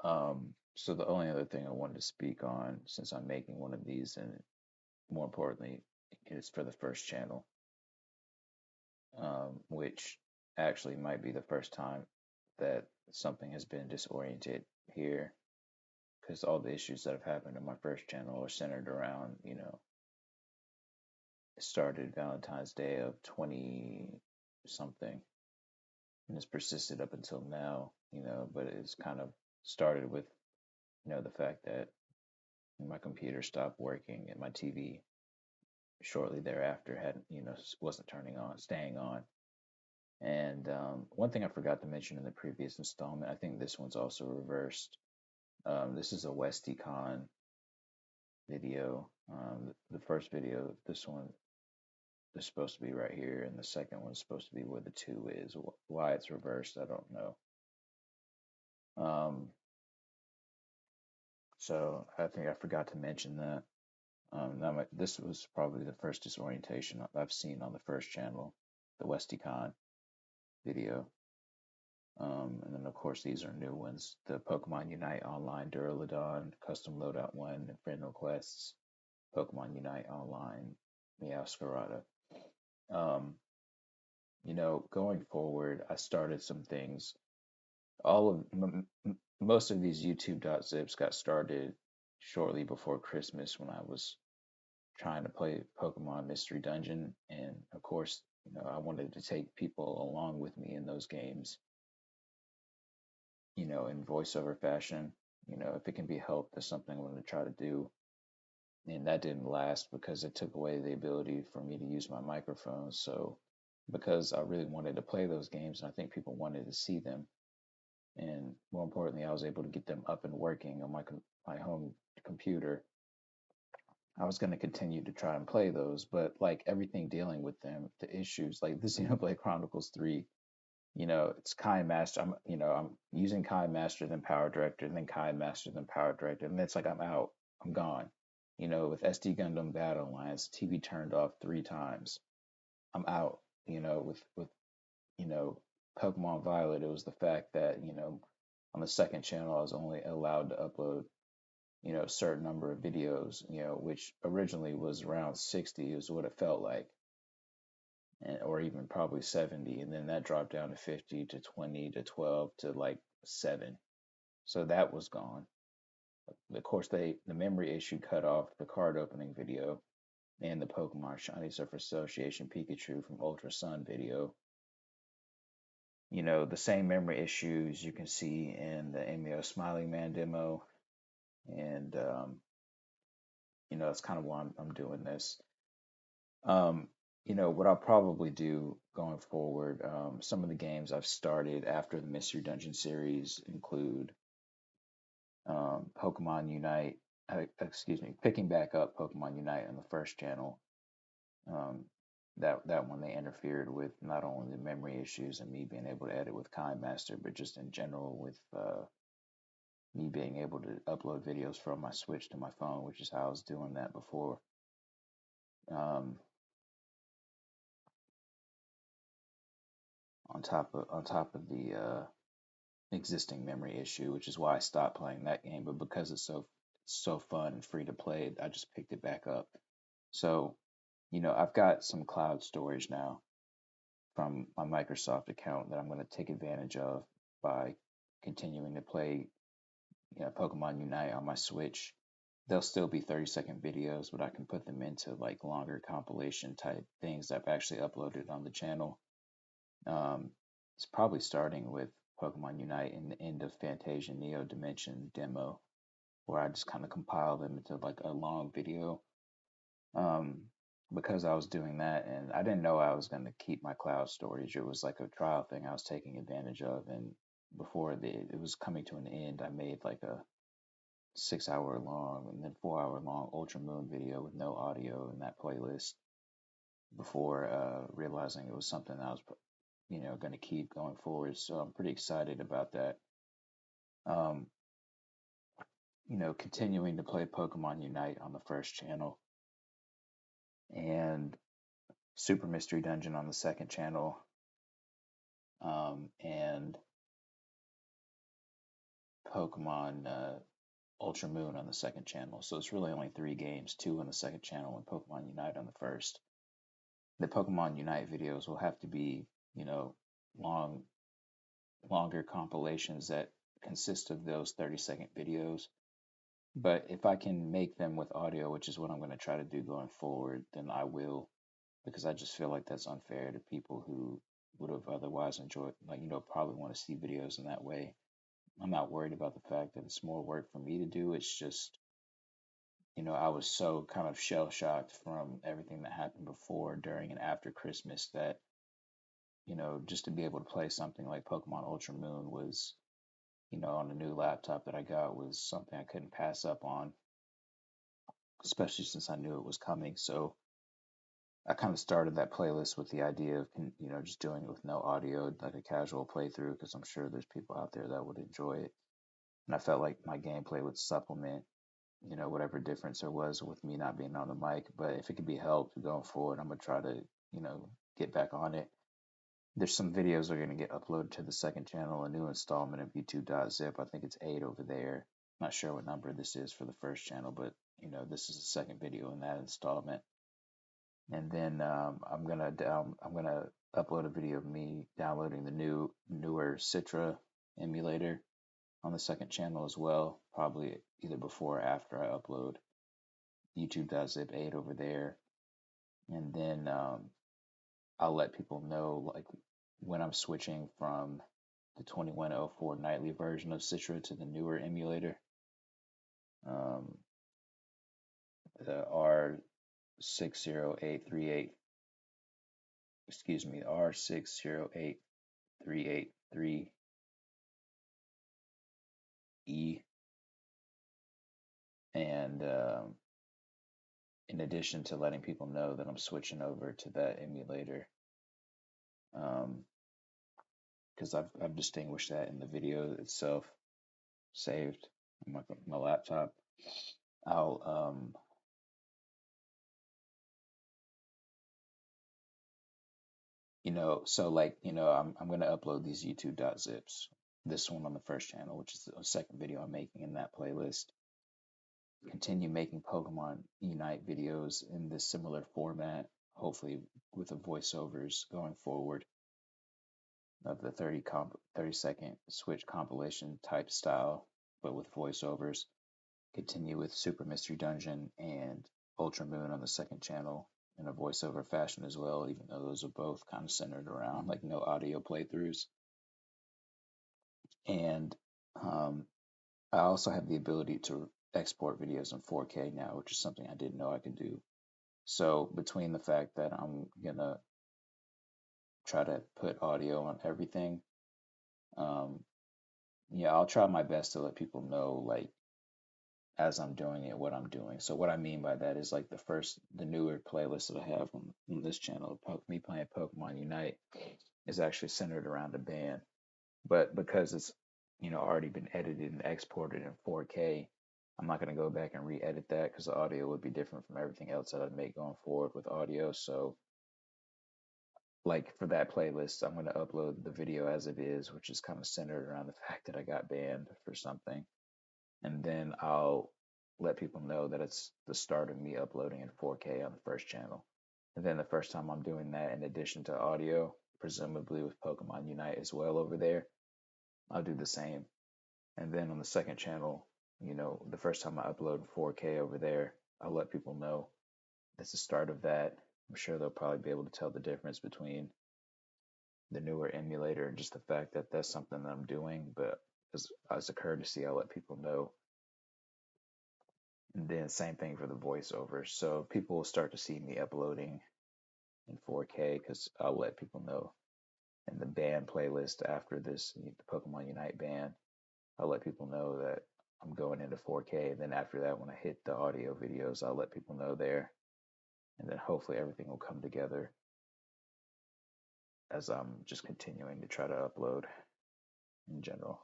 So the only other thing I wanted to speak on, since I'm making one of these, and more importantly, it's for the first channel, which actually might be the first time that something has been disoriented here, because all the issues that have happened in my first channel are centered around, it started Valentine's Day of 20 something, and it's persisted up until now, but it's kind of started with, the fact that my computer stopped working and my TV shortly thereafter hadn't, wasn't turning on, staying on. And one thing I forgot to mention in the previous installment, I think this one's also reversed. This is a WestiCon video. The first video, this one is supposed to be right here, and the second one's supposed to be where the two is. Why it's reversed, I don't know. So I think I forgot to mention that. This was probably the first disorientation I've seen on the first channel, the WestiCon video. And then, of course, these are new ones. The Pokemon Unite Online Duraludon, Custom Loadout 1, and Friend Requests, Pokemon Unite Online, Meowscarada. Um, going forward, I started some things. Most of these YouTube.zips got started shortly before Christmas when I was trying to play Pokemon Mystery Dungeon. And of course, I wanted to take people along with me in those games, in voiceover fashion. If it can be helped, that's something I'm going to try to do. And that didn't last because it took away the ability for me to use my microphone. So, because I really wanted to play those games and I think people wanted to see them, and more importantly, I was able to get them up and working on my home computer. I was going to continue to try and play those, but like everything dealing with them, the issues, like the Xenoblade Chronicles 3, it's Kai Master. I'm using Kai Master, then Power Director, and then Kai Master, then Power Director, and it's like I'm out, I'm gone. With SD Gundam Battle Alliance, TV turned off 3 times. I'm out. With you know Pokemon Violet, it was the fact that on the second channel I was only allowed to upload a certain number of videos, which originally was around 60 is what it felt like, or even probably 70, and then that dropped down to 50 to 20 to 12 to like 7. So that was gone. Of course, the memory issue cut off the card opening video and the Pokemon Shiny Surface Association Pikachu from Ultra Sun video. The same memory issues you can see in the Emio Smiling Man demo, and that's kind of why I'm doing this. What I'll probably do going forward, some of the games I've started after the Mystery Dungeon series include Pokemon Unite, picking back up Pokemon Unite on the first channel. That one they interfered with not only the memory issues and me being able to edit with Kind Master, but just in general with me being able to upload videos from my Switch to my phone, which is how I was doing that before. Um, on top of the existing memory issue, which is why I stopped playing that game. But because it's so fun and free to play, I just picked it back up. So, I've got some cloud storage now from my Microsoft account that I'm going to take advantage of by continuing to play, Pokemon Unite on my Switch. They'll still be 30-second videos, but I can put them into like longer compilation type things that I've actually uploaded on the channel. Um, it's probably starting with Pokemon Unite in the end of Fantasia Neo Dimension demo, where I just kind of compile them into like a long video. Because I was doing that and I didn't know I was going to keep my cloud storage. It was like a trial thing I was taking advantage of. And before it was coming to an end, I made like a 6 hour long and then 4 hour long Ultra Moon video with no audio in that playlist before realizing it was something I was going to keep going forward. So I'm pretty excited about that. Um, continuing to play Pokemon Unite on the first channel and Super Mystery Dungeon on the second channel, and Pokemon Ultra Moon on the second channel. So it's really only 3 games, 2 on the second channel and Pokemon Unite on the first. The Pokemon Unite videos will have to be, you know, long, longer compilations that consist of those 30-second videos. But if I can make them with audio, which is what I'm going to try to do going forward, then I will, because I just feel like that's unfair to people who would have otherwise enjoyed, like, probably want to see videos in that way. I'm not worried about the fact that it's more work for me to do. It's just, I was so kind of shell shocked from everything that happened before, during, and after Christmas that, just to be able to play something like Pokemon Ultra Moon was, on the new laptop that I got, was something I couldn't pass up on, especially since I knew it was coming. So I kind of started that playlist with the idea of, just doing it with no audio, like a casual playthrough, because I'm sure there's people out there that would enjoy it. And I felt like my gameplay would supplement, whatever difference there was with me not being on the mic. But if it could be helped going forward, I'm going to try to, get back on it. There's some videos that are going to get uploaded to the second channel, a new installment of YouTube.zip. I think it's 8 over there. Not sure what number this is for the first channel, but, this is the second video in that installment. And then I'm gonna upload a video of me downloading the newer Citra emulator on the second channel as well, probably either before or after I upload YouTube.zip 8 over there. And then I'll let people know, like, when I'm switching from the 2104 nightly version of Citra to the newer emulator. Um, the R608383, excuse me, R608383E. And in addition to letting people know that I'm switching over to that emulator, because I've distinguished that in the video itself, saved on my laptop. I'll so, like, I'm gonna upload these YouTube.zips. This one on the first channel, which is the second video I'm making in that playlist. Continue making Pokemon Unite videos in this similar format, hopefully with the voiceovers going forward, of the 30-second Switch compilation type style, but with voiceovers. Continue with Super Mystery Dungeon and Ultra Moon on the second channel in a voiceover fashion as well, even though those are both kind of centered around, like, no audio playthroughs. And I also have the ability to export videos in 4K now, which is something I didn't know I could do. So between the fact that I'm gonna try to put audio on everything, I'll try my best to let people know, like, as I'm doing it, what I'm doing. So what I mean by that is, like, the newer playlist that I have on this channel, me playing Pokemon Unite, is actually centered around a band. But because it's, already been edited and exported in 4K, I'm not going to go back and re-edit that, because the audio would be different from everything else that I'd make going forward with audio. So, like, for that playlist, I'm going to upload the video as it is, which is kind of centered around the fact that I got banned for something. And then I'll let people know that it's the start of me uploading in 4K on the first channel. And then the first time I'm doing that, in addition to audio, presumably with Pokemon Unite as well over there, I'll do the same. And then on the second channel, the first time I upload in 4K over there, I'll let people know that's the start of that. I'm sure they'll probably be able to tell the difference between the newer emulator and just the fact that that's something that I'm doing. But as a courtesy, I'll let people know. And then same thing for the voiceovers. So people will start to see me uploading in 4K, because I'll let people know. In the band playlist after this, the Pokemon Unite band, I'll let people know that I'm going into 4K. And then after that, when I hit the audio videos, I'll let people know there. And then hopefully everything will come together as I'm just continuing to try to upload in general.